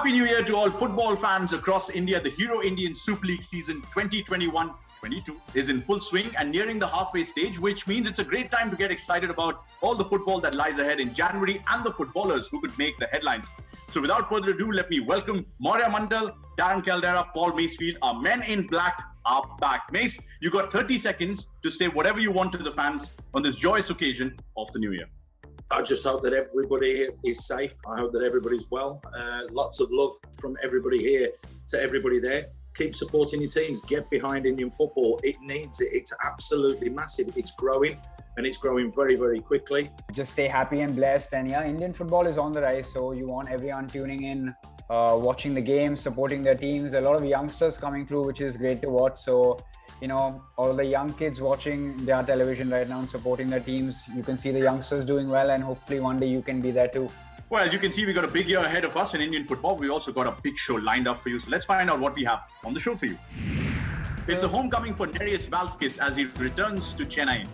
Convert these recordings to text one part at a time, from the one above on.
Happy New Year to all football fans across India. The Hero Indian Super League season 2021-22 is in full swing and nearing the halfway stage, which means it's a great time to get excited about all the football that lies ahead in January and the footballers who could make the headlines. So without further ado, let me welcome Maurya, Mondal, Darren, Caldeira, Paul, Masefield. Our men in black are back. Mace, you got 30 seconds to say whatever you want to the fans on this joyous occasion of the New Year. I just hope that everybody is safe. I hope that everybody's well. Lots of love from everybody here to everybody there. Keep supporting your teams. Get behind Indian football. It needs it. It's absolutely massive. It's growing, and it's growing very, very quickly. Just stay happy and blessed. And yeah, Indian football is on the rise. So you want everyone tuning in, watching the games, supporting their teams. A lot of youngsters coming through, which is great to watch. So, you know, all the young kids watching their television right now and supporting their teams. You can see the youngsters doing well, and hopefully one day you can be there too. Well, as you can see, we've got a big year ahead of us in Indian football. We've also got a big show lined up for you. So let's find out what we have on the show for you. It's a homecoming for Nereus Valskis as he returns to Chennai.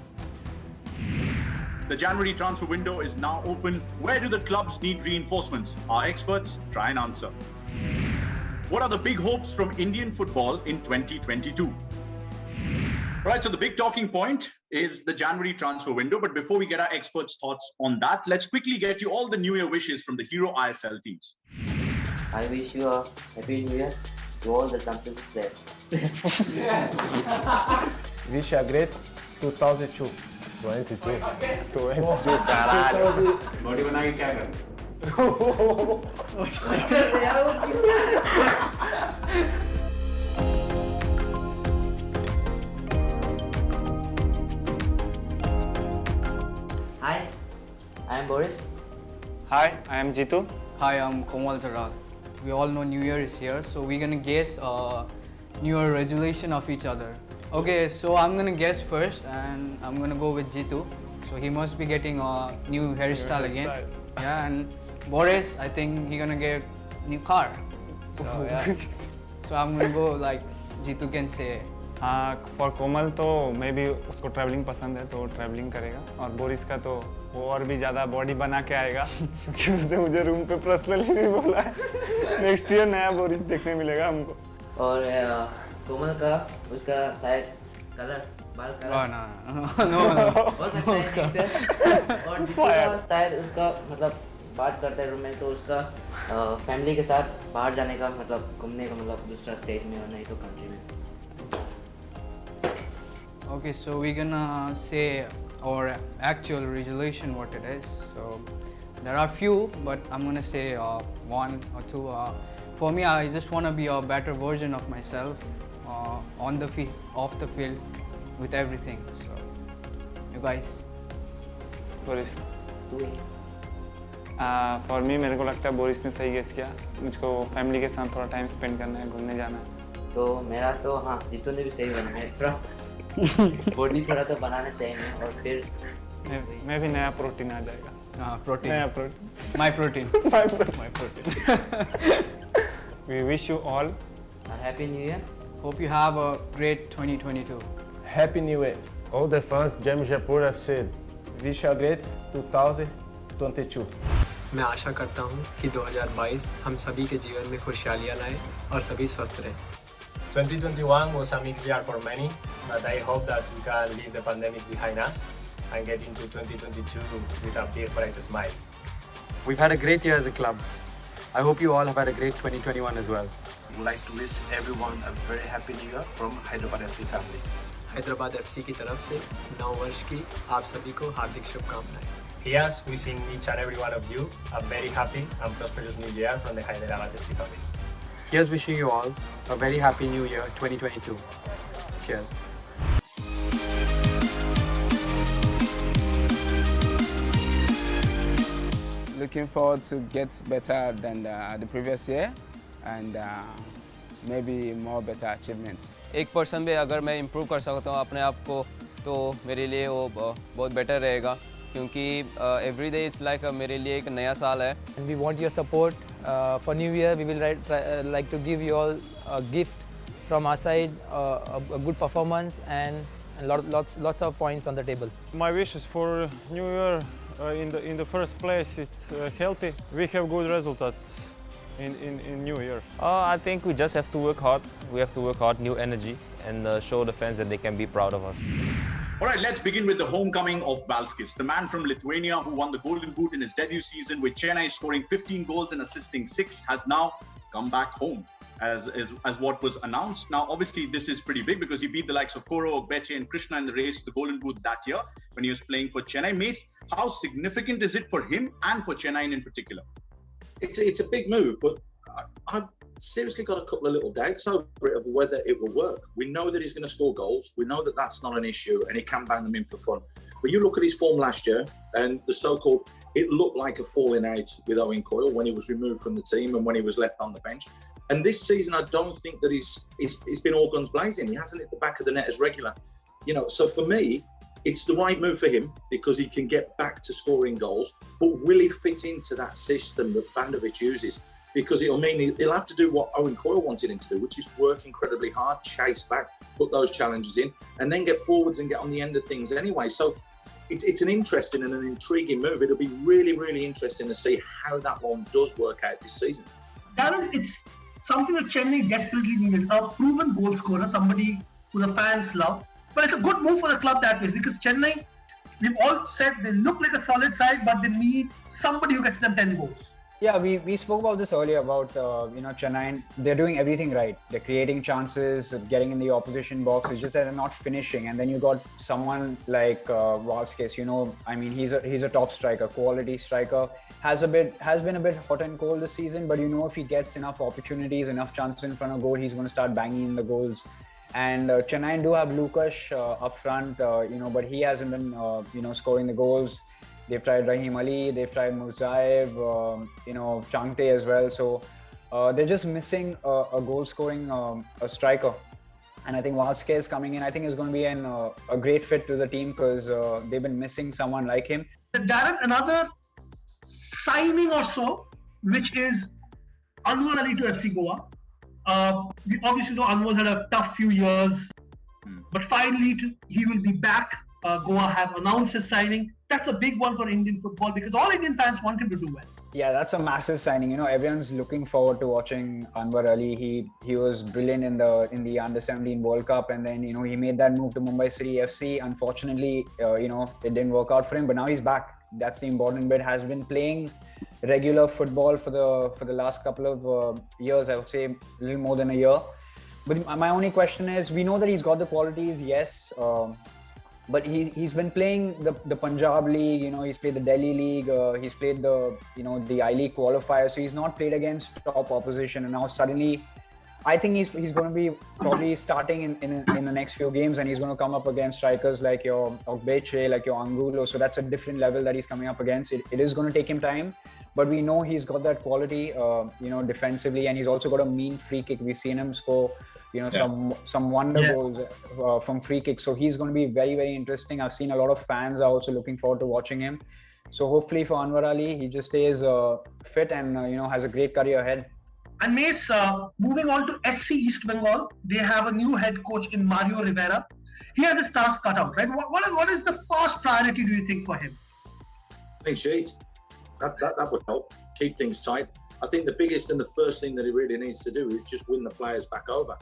The January transfer window is now open. Where do the clubs need reinforcements? Our experts try and answer. What are the big hopes from Indian football in 2022? Right, so the big talking point is the January transfer window. But before we get our experts' thoughts on that, let's quickly get you all the New Year wishes from the Hero ISL teams. I wish you a happy New Year to all the champions players. Wish a great 2022. 22 caralho. Body बना के क्या कर? Hi, I am Boris. Hi, I am Jitu. Hi, I'm Caldeira. We all know New Year is here, so we're gonna guess New Year resolution of each other. Okay, so I'm gonna guess first, and I'm gonna go with Jitu. So he must be getting a new hairstyle again. Yeah, and Boris, I think he's gonna get new car. So yeah, so I'm gonna go like Jitu can say. हाँ, for कोमल तो मे भी उसको travelling पसंद है तो travelling करेगा, और Boris का तो वो और भी ज़्यादा बॉडी बना के आएगा क्योंकि उसने मुझे रूम पे पर्सनली भी बोला है नेक्स्ट ईयर नया बोरिस देखने मिलेगा हमको। और कोमल का उसका शायद कलर बाल कलर No. हो सकता है next year। और जितू का शायद उसका मतलब बात करते हैं रूम में तो उसका फैमिली के साथ बाहर जाने का मतलब घूमने का मतलब दूसरा स्टेट में और नहीं तो कंट्री में। Okay, so we're gonna say our actual resolution what it is. So there are few, but I'm gonna say one or two. For me, I just wanna be a better version of myself on the field, off the field, with everything. So you guys. Boris for me मेरे को लगता है Boris ने सही guess किया। मुझको family के साथ थोड़ा टाइम स्पेंड करना है, घूमने जाना है। तो मेरा तो हाँ जीतू ने भी सही बनाया है थोड़ा बॉडी थोड़ा तो बनाना चाहिए और फिर मैं भी नया प्रोटीन आ जाएगा। Protein. नया protein. My protein. My protein. We wish you all a happy new year. Hope you have a great 2022. Happy New Year. All the fans, Jamshedpur FC. Wish a great 2022. मैं आशा करता हूँ कि 2022 हम सभी के जीवन में खुशहालियाँ लाए और सभी स्वस्थ रहें। 2021 was a mixed year for many, but I hope that we can leave the pandemic behind us and get into 2022 with a big bright smile. We've had a great year as a club. I hope you all have had a great 2021 as well. I would like to wish everyone a very happy new year from Hyderabad FC family. Hyderabad FC की तरफ से नव वर्ष की आप सभी को हार्दिक शुभकामनाएं। Here's wishing each and every one of you a very happy and prosperous new year from the Hyderabad FC family. Here's wishing you all a very happy new year 2022. Cheers. Looking forward to get better than the previous year and maybe more better achievements. 1% भी अगर मैं improve कर सकता हूँ अपने आप को तो मेरे लिए वो बहुत बेटर रहेगा क्योंकि एवरी डे इट्स लाइक मेरे लिए एक नया साल है। And we want your support for New Year. We will like to give you all a gift from our side, a good performance and lots of points on the table. My wishes for New Year in the first place is healthy. We have good results in New Year? I think we just have to work hard. We have to work hard, new energy, and show the fans that they can be proud of us. All right, let's begin with the homecoming of Valskis, the man from Lithuania who won the Golden Boot in his debut season with Chennai, scoring 15 goals and assisting 6, has now come back home as what was announced. Now, obviously, this is pretty big because he beat the likes of Koro, Ogbeche and Krishna in the race to the Golden Boot that year when he was playing for Chennai. Mace, how significant is it for him and for Chennai in particular? It's a big move, but I've seriously got a couple of little doubts over it of whether it will work. We know that he's going to score goals. We know that that's not an issue and he can bang them in for fun. But you look at his form last year and the so-called, it looked like a falling out with Owen Coyle when he was removed from the team and when he was left on the bench. And this season, I don't think that he's been all guns blazing. He hasn't hit the back of the net as regular. So for me, it's the right move for him because he can get back to scoring goals. But will he fit into that system that Bandovic uses? Because it'll mean he'll have to do what Owen Coyle wanted him to do, which is work incredibly hard, chase back, put those challenges in, and then get forwards and get on the end of things anyway. So it's an interesting and an intriguing move. It'll be really, really interesting to see how that one does work out this season. Darren, it's something that Chennai desperately needed, a proven goal scorer, somebody who the fans love. But it's a good move for the club that way because Chennai, we've all said they look like a solid side, but they need somebody who gets them 10 goals. Yeah, we spoke about this earlier about Chennai. They're doing everything right. They're creating chances, getting in the opposition box. It's just that they're not finishing. And then you got someone like Valskis. He's a top striker, quality striker. Has been a bit hot and cold this season, but if he gets enough opportunities, enough chances in front of goal, he's going to start banging in the goals. And Chennai do have Lukash up front, but he hasn't been scoring the goals. They've tried Rahim Ali, they've tried Murzaev, Changte as well. So they're just missing a goal-scoring a striker. And I think Valskis coming in, I think is going to be a great fit to the team because they've been missing someone like him. Darren, another signing or so, which is Anwar Ali to FC Goa. We obviously know Anwar's had a tough few years, but finally he will be back. Goa have announced his signing. That's a big one for Indian football because all Indian fans want him to do well. Yeah, that's a massive signing. Everyone's looking forward to watching Anwar Ali. He was brilliant in the Under-17 World Cup, and then he made that move to Mumbai City FC. Unfortunately, it didn't work out for him, but now he's back. That's the important bit. Has been playing regular football for the last couple of years. I would say a little more than a year. But my only question is, we know that he's got the qualities, yes. But he's been playing the Punjab League, he's played the Delhi League, he's played the I-League qualifier, so he's not played against top opposition. And now suddenly, I think he's going to be probably starting in the next few games, and he's going to come up against strikers like your Ogbeche, like your Angulo. So that's a different level that he's coming up against. It is going to take him time, but we know he's got that quality, defensively, and he's also got a mean free kick. We've seen him score some wonder goals from free kicks. So he's going to be very, very interesting. I've seen a lot of fans are also looking forward to watching him. So hopefully for Anwar Ali, he just stays fit and has a great career ahead. And Mace, moving on to SC East Bengal, they have a new head coach in Mario Rivera. He has his task cut out, right? What is the first priority, do you think, for him? Clean sheet. That would help. Keep things tight. I think the biggest and the first thing that he really needs to do is just win the players back over.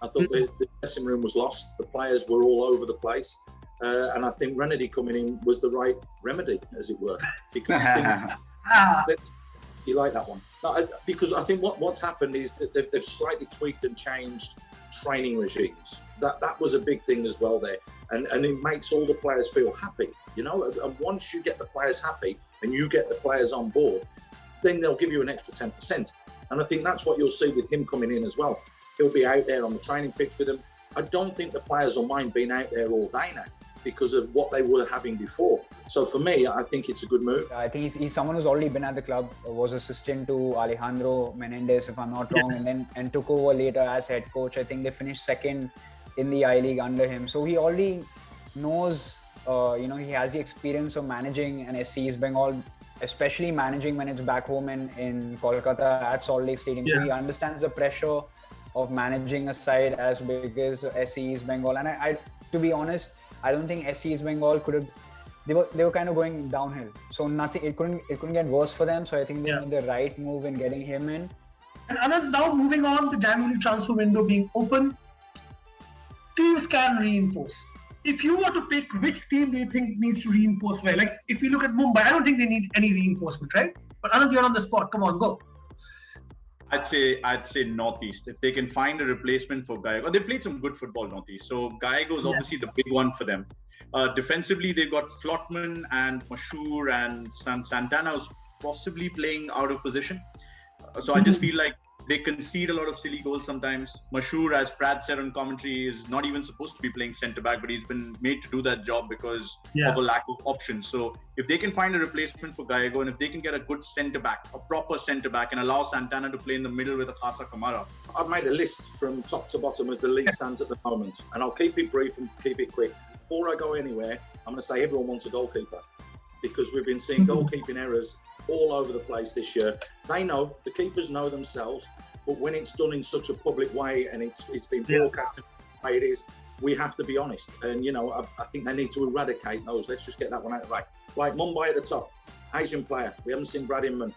I thought the dressing room was lost. The players were all over the place. And I think Renedy coming in was the right remedy, as it were. Because you like that one? No, because I think what's happened is that they've slightly tweaked and changed training regimes. That was a big thing as well there. And it makes all the players feel happy, And once you get the players happy and you get the players on board, then they'll give you an extra 10%. And I think that's what you'll see with him coming in as well. He'll be out there on the training pitch with them. I don't think the players will mind being out there all day now because of what they were having before. So for me, I think it's a good move. I think he's someone who's already been at the club, was assistant to Alejandro Menendez, if I'm not wrong, and took over later as head coach. I think they finished second in the I-League under him. So he already knows, he has the experience of managing an SC East Bengal, especially managing when it's back home in Kolkata at Salt Lake Stadium. So he understands the pressure of managing a side as big as SC East Bengal. And I to be honest, I don't think SC East Bengal could have. They were kind of going downhill. So nothing. It couldn't get worse for them. So I think they made the right move in getting him in. And Anant, now moving on, the January transfer window being open, teams can reinforce. If you were to pick which team do you think needs to reinforce well? Like if we look at Mumbai, I don't think they need any reinforcement, right? But Anant, you're on the spot. Come on, go. I'd say Northeast. If they can find a replacement for Gallego, they played some good football Northeast. So Gallego is obviously the big one for them. Defensively, they've got Flotman and Mashour and Santana's possibly playing out of position. So I just feel like they concede a lot of silly goals sometimes. Mashour, as Pratt said on commentary, is not even supposed to be playing centre-back, but he's been made to do that job because of a lack of options. So if they can find a replacement for Gallego, and if they can get a good centre-back, a proper centre-back, and allow Santana to play in the middle with Akasa Kamara. I've made a list from top to bottom as the league stands at the moment, and I'll keep it brief and keep it quick. Before I go anywhere, I'm going to say everyone wants a goalkeeper because we've been seeing goalkeeping errors all over the place this year. They know, the keepers know themselves, but when it's done in such a public way and it's been broadcasted the way it is, we have to be honest. And, you know, I think they need to eradicate those. Let's just get that one out of the way. Like Mumbai at the top, Asian player. We haven't seen Brad Inman.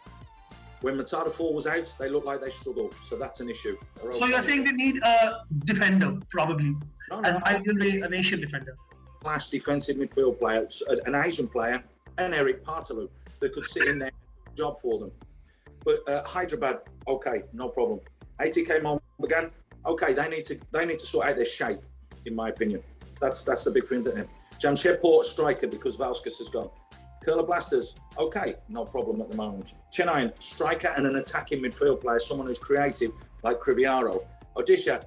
When Matata 4 was out, they looked like they struggled. So that's an issue. So you're saying they need a defender, probably. And ideally an Asian defender. Class defensive midfield player, an Asian player, and Eric Partalu that could sit in there job for them. But Hyderabad, okay, no problem. ATK Mohbaghan, okay, they need to sort out their shape, in my opinion. That's the big thing to them. Jamshedpur striker because Vauskas has gone. Kerala Blasters, okay, no problem at the moment. Chennai, striker and an attacking midfield player, someone who's creative like Criviaro. Odisha,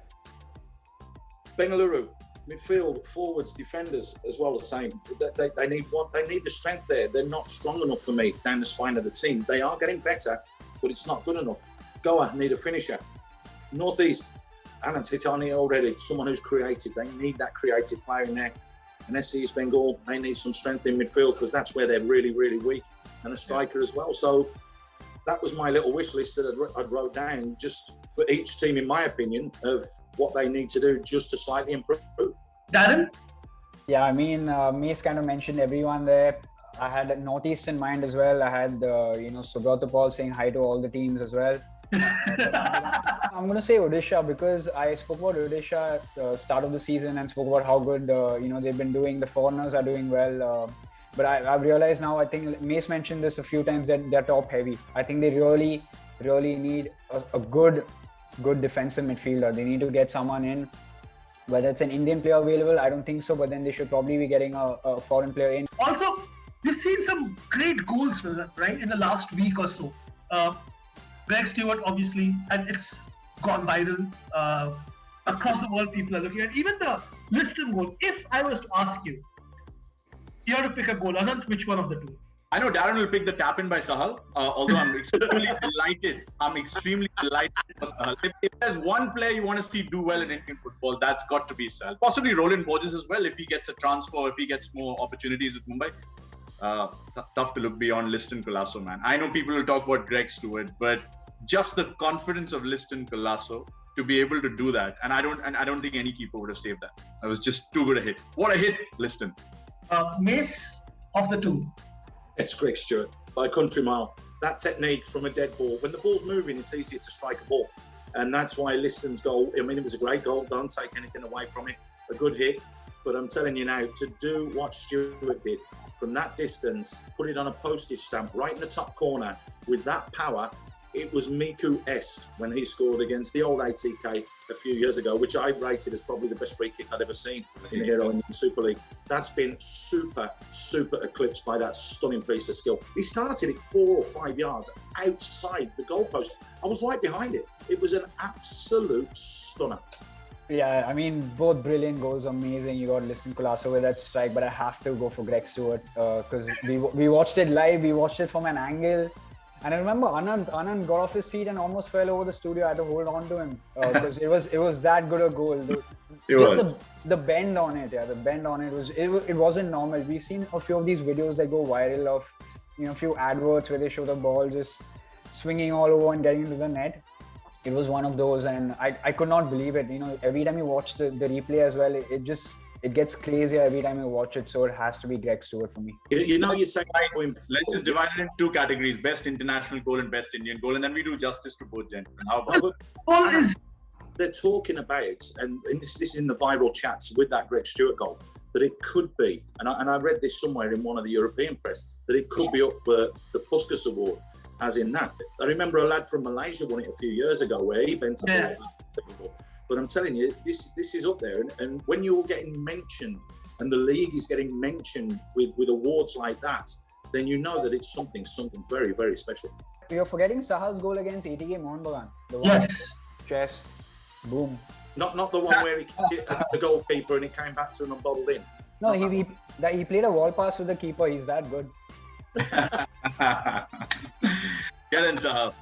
Bengaluru, midfield, forwards, defenders as well, the same. They need the strength there. They're not strong enough for me down the spine of the team. They are getting better, but it's not good enough. Goa need a finisher. Northeast, Anant Tyagi already, someone who's creative. They need that creative player in there. And SC East Bengal, they need some strength in midfield because that's where they're really, really weak. And a striker as well. So that was my little wish list that I'd wrote down just for each team, in my opinion, of what they need to do just to slightly improve. Darren? Yeah, I mean, Mace kind of mentioned everyone there. I had Northeast in mind as well. I had, Subrata Paul saying hi to all the teams as well. I'm going to say Odisha because I spoke about Odisha at the start of the season and spoke about how good, they've been doing. The foreigners are doing well. But I've realized now, I think Mace mentioned this a few times, that they're top heavy. I think they really, really need a good defensive midfielder. They need to get someone in. Whether it's an Indian player available, I don't think so, but then they should probably be getting a foreign player in. Also, we've seen some great goals, right, in the last week or so. Greg Stewart, obviously, and it's gone viral. Across the world, people are looking at even the Liston goal. If I was to ask you, you have to pick a goal. Anant, which one of the two? I know Darren will pick the tap-in by Sahal, although I'm extremely delighted. I'm extremely delighted for Sahal. If there's one player you want to see do well in Indian football, that's got to be Sahal. Possibly Roland Borges as well, if he gets a transfer, if he gets more opportunities with Mumbai. Tough to look beyond Liston Colasso, man. I know people will talk about Greg Stewart, but just the confidence of Liston Colasso to be able to do that, and I don't think any keeper would have saved that. That was just too good a hit. What a hit, Liston. Mace of the two. It's Greg Stewart by a country mile. That technique from a dead ball. When the ball's moving, it's easier to strike a ball. And that's why Liston's goal, I mean, it was a great goal. Don't take anything away from it. A good hit. But I'm telling you now, to do what Stewart did from that distance, put it on a postage stamp right in the top corner with that power, it was Miku-esque when he scored against the old ATK a few years ago, which I rated as probably the best free kick I'd ever seen in the Hero Indian Super League. That's been super, super eclipsed by that stunning piece of skill. He started it 4 or 5 yards outside the goalpost. I was right behind it. It was an absolute stunner. Yeah, I mean, both brilliant goals, amazing. You got Liston Colasso with that strike, but I have to go for Greg Stewart because we watched it live. We watched it from an angle. And I remember Anand got off his seat and almost fell over the studio. I had to hold on to him because it was that good a goal. The bend on it, the bend on it wasn't normal. We've seen a few of these videos that go viral of, a few adverts where they show the ball just swinging all over and getting into the net. It was one of those, and I could not believe it. Every time you watch the replay as well, it just it gets crazier every time I watch it. So it has to be Greg Stewart for me. You know, you say let's just divide it in two categories: best international goal and best Indian goal, and then we do justice to both gentlemen. How about it? They're talking about, and this is in the viral chats with that Greg Stewart goal, that it could be, and I read this somewhere in one of the European press, that it could be up for the Puskas Award, as in that. I remember a lad from Malaysia won it a few years ago where he bent a ball. But I'm telling you, this is up there, and when you're getting mentioned, and the league is getting mentioned with awards like that, then you know that it's something very, very special. You're forgetting Sahal's goal against ATK Mohun. Yes. Chest. Boom. Not the one where he hit the goalkeeper and it came back to him and bobbled in. No, he played a wall pass with the keeper. He's that good. Get in, Sahal.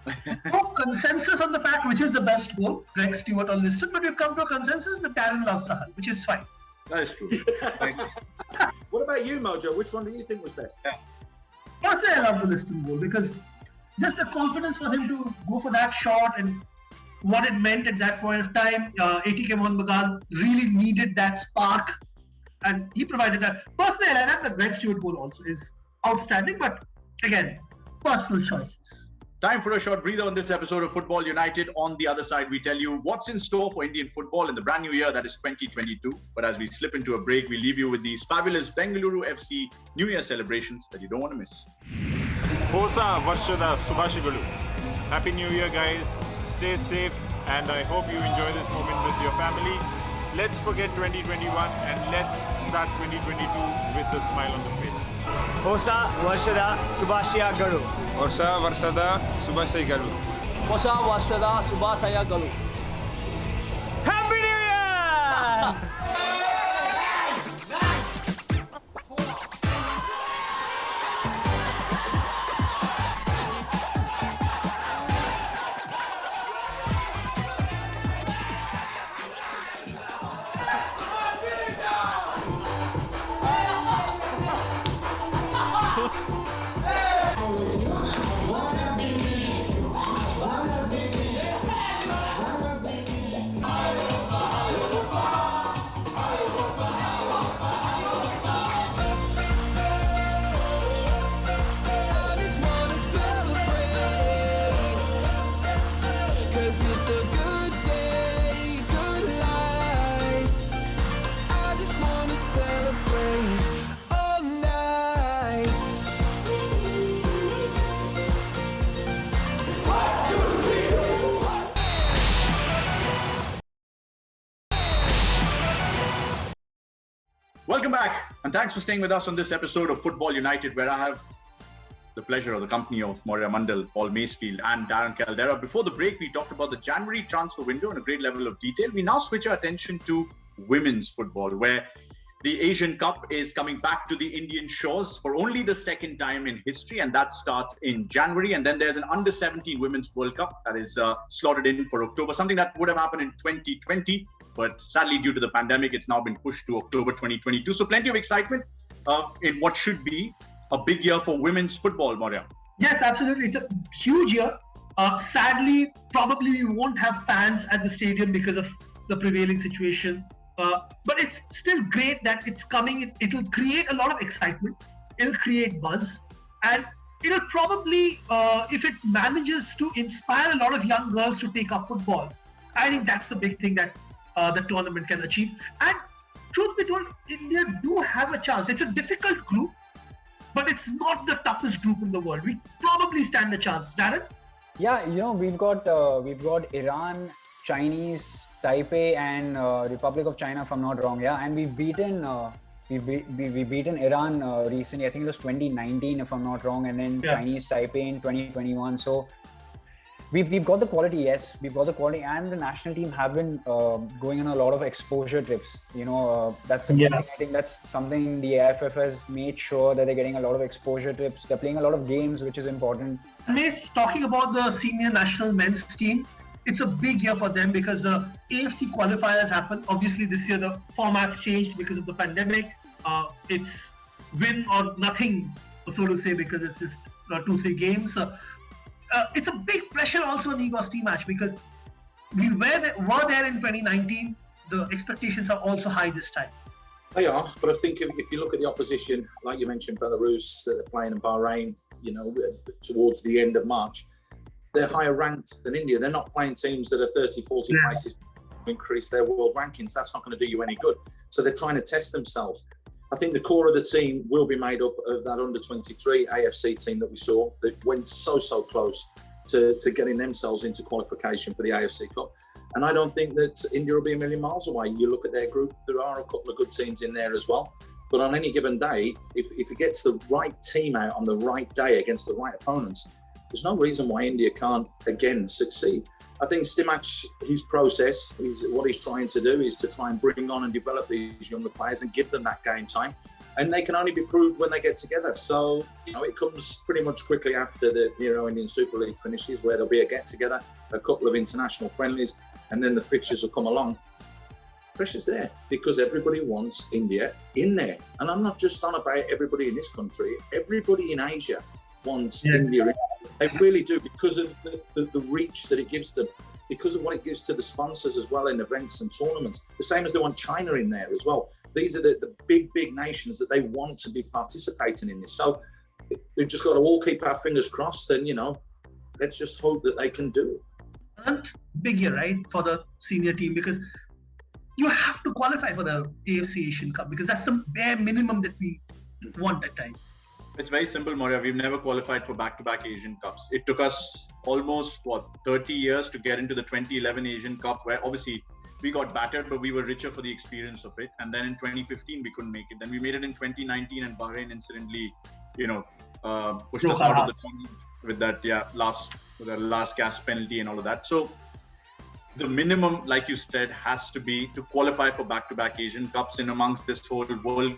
No consensus on the fact which is the best goal. Greg Stewart on listed, but we've come to a consensus that Darren loves Sahal, which is fine. That is true. What about you, Mojo? Which one do you think was best? Personally, I love the Liston goal because just the confidence for him to go for that shot and what it meant at that point of time. ATK Mohun really needed that spark, and he provided that. Personally, I like the Greg Stewart goal also is outstanding, but again, personal choices. Time for a short breather on this episode of Football United. On the other side, we tell you what's in store for Indian football in the brand new year, that is 2022. But as we slip into a break, we leave you with these fabulous Bengaluru FC New Year celebrations that you don't want to miss. Hosa Varshada Subhashigulu. Happy New Year, guys. Stay safe, and I hope you enjoy this moment with your family. Let's forget 2021 and let's start 2022 with a smile on the face. Hosa Varshada Subhashya Galu. Hosa Varshada Subhashya Galu. Hosa Varshada Subhashya Galu. Happy New Year! Welcome back, and thanks for staying with us on this episode of Football United, where I have the pleasure of the company of Maurya, Mondal, Paul Masefield, and Darren Caldeira. Before the break, we talked about the January transfer window in a great level of detail. We now switch our attention to women's football, where the Asian Cup is coming back to the Indian shores for only the second time in history, and that starts in January. And then there's an Under-17 Women's World Cup that is slotted in for October, something that would have happened in 2020. But sadly, due to the pandemic, it's now been pushed to October 2022. So plenty of excitement in what should be a big year for women's football, Maurya. Yes, absolutely. It's a huge year. Sadly, probably we won't have fans at the stadium because of the prevailing situation. But it's still great that it's coming. It'll create a lot of excitement. It'll create buzz. And it'll probably, if it manages to inspire a lot of young girls to take up football, I think that's the big thing that the tournament can achieve. And truth be told, India do have a chance. It's a difficult group, but it's not the toughest group in the world. We probably stand a chance. Darren? Yeah, we've got Iran, Chinese, Taipei, and Republic of China, if I'm not wrong. Yeah, and we've beaten Iran recently. I think it was 2019, if I'm not wrong, and then Chinese Taipei in 2021. So we've got the quality. Yes, we've got the quality, and the national team have been going on a lot of exposure trips. That's the good thing. I think that's something the AFF has made sure that they're getting a lot of exposure trips. They're playing a lot of games, which is important. Mace, talking about the senior national men's team, it's a big year for them because the AFC qualifiers happen. Obviously, this year the formats changed because of the pandemic. It's win or nothing, so to say, because it's just 2-3 games. It's a big pressure also on the Igos team match because we were there in 2019. The expectations are also high this time. They are, but I think if you look at the opposition, like you mentioned, Belarus, that they're playing in Bahrain, towards the end of March, they're higher ranked than India. They're not playing teams that are 30, 40 places to increase their world rankings. That's not going to do you any good. So they're trying to test themselves. I think the core of the team will be made up of that under-23 AFC team that we saw that went so close to getting themselves into qualification for the AFC Cup. And I don't think that India will be a million miles away. You look at their group, there are a couple of good teams in there as well. But on any given day, if it gets the right team out on the right day against the right opponents, there's no reason why India can't again succeed. I think Stimac, his process, what he's trying to do is to try and bring on and develop these younger players and give them that game time. And they can only be proved when they get together. So, it comes pretty much quickly after the Indian Super League finishes, where there'll be a get-together, a couple of international friendlies, and then the fixtures will come along. Pressure's there because everybody wants India in there. And I'm not just on about everybody in this country. Everybody in Asia wants India in. They really do, because of the reach that it gives them, because of what it gives to the sponsors as well in events and tournaments. The same as they want China in there as well. These are the big nations that they want to be participating in this. So we've just got to all keep our fingers crossed and, let's just hope that they can do it. And big year, right, for the senior team, because you have to qualify for the AFC Asian Cup, because that's the bare minimum that we want at times. It's very simple, Maurya. We've never qualified for back-to-back Asian Cups. It took us almost, 30 years to get into the 2011 Asian Cup, where obviously we got battered, but we were richer for the experience of it. And then in 2015, we couldn't make it. Then we made it in 2019, and Bahrain incidentally, pushed us out of the tournament with that, last gas penalty and all of that. So the minimum, like you said, has to be to qualify for back-to-back Asian Cups. In amongst this whole World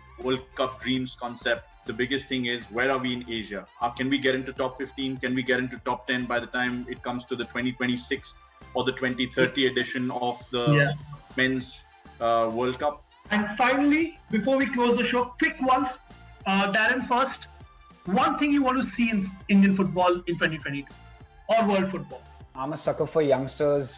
Cup dreams concept, the biggest thing is, where are we in Asia? Can we get into top 15? Can we get into top 10 by the time it comes to the 2026 or the 2030 edition of the Men's World Cup? And finally, before we close the show, quick ones. Darren first. One thing you want to see in Indian football in 2022 or world football? I'm a sucker for youngsters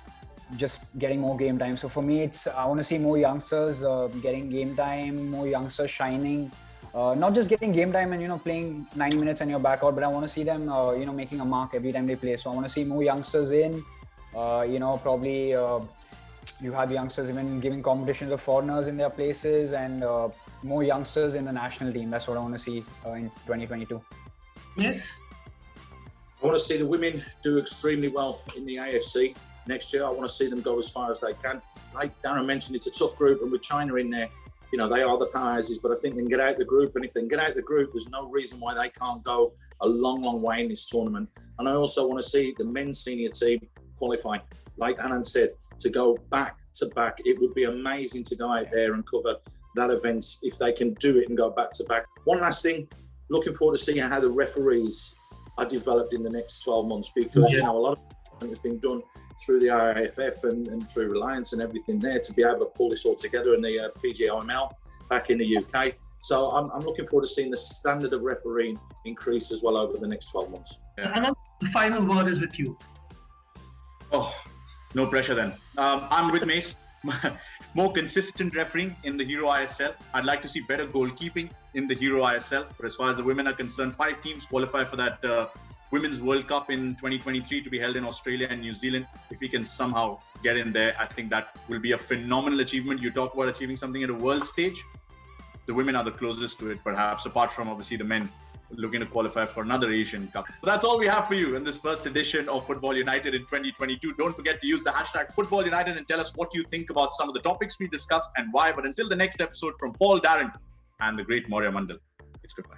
just getting more game time. So for me, I want to see more youngsters getting game time, more youngsters shining. Not just getting game time and playing 90 minutes and you're back out, but I want to see them making a mark every time they play. So I want to see more youngsters in. Probably you have youngsters even giving competition to foreigners in their places, and more youngsters in the national team. That's what I want to see in 2022. Yes. I want to see the women do extremely well in the AFC next year. I want to see them go as far as they can. Like Darren mentioned, it's a tough group, and with China in there, they are the powerhouses, but I think they can get out the group. And if they can get out the group, there's no reason why they can't go a long way in this tournament. And I also want to see the men's senior team qualify. Like Anant said, to go back to back. It would be amazing to go out there and cover that event if they can do it and go back to back. One last thing, looking forward to seeing how the referees are developed in the next 12 months, because a lot of has been done through the IIFF and through Reliance and everything there to be able to pull this all together in the PGOML back in the UK. So I'm looking forward to seeing the standard of refereeing increase as well over the next 12 months. And the final word is with you. Oh, no pressure then. I'm with Mace. More consistent refereeing in the Hero ISL. I'd like to see better goalkeeping in the Hero ISL. But as far as the women are concerned, 5 teams qualify for that Women's World Cup in 2023 to be held in Australia and New Zealand. If we can somehow get in there, I think that will be a phenomenal achievement. You talk about achieving something at a world stage. The women are the closest to it, perhaps, apart from obviously the men looking to qualify for another Asian Cup. So that's all we have for you in this first edition of Football United in 2022. Don't forget to use the hashtag Football United and tell us what you think about some of the topics we discussed and why. But until the next episode, from Paul, Darren, and the great Maurya Mondal, it's goodbye.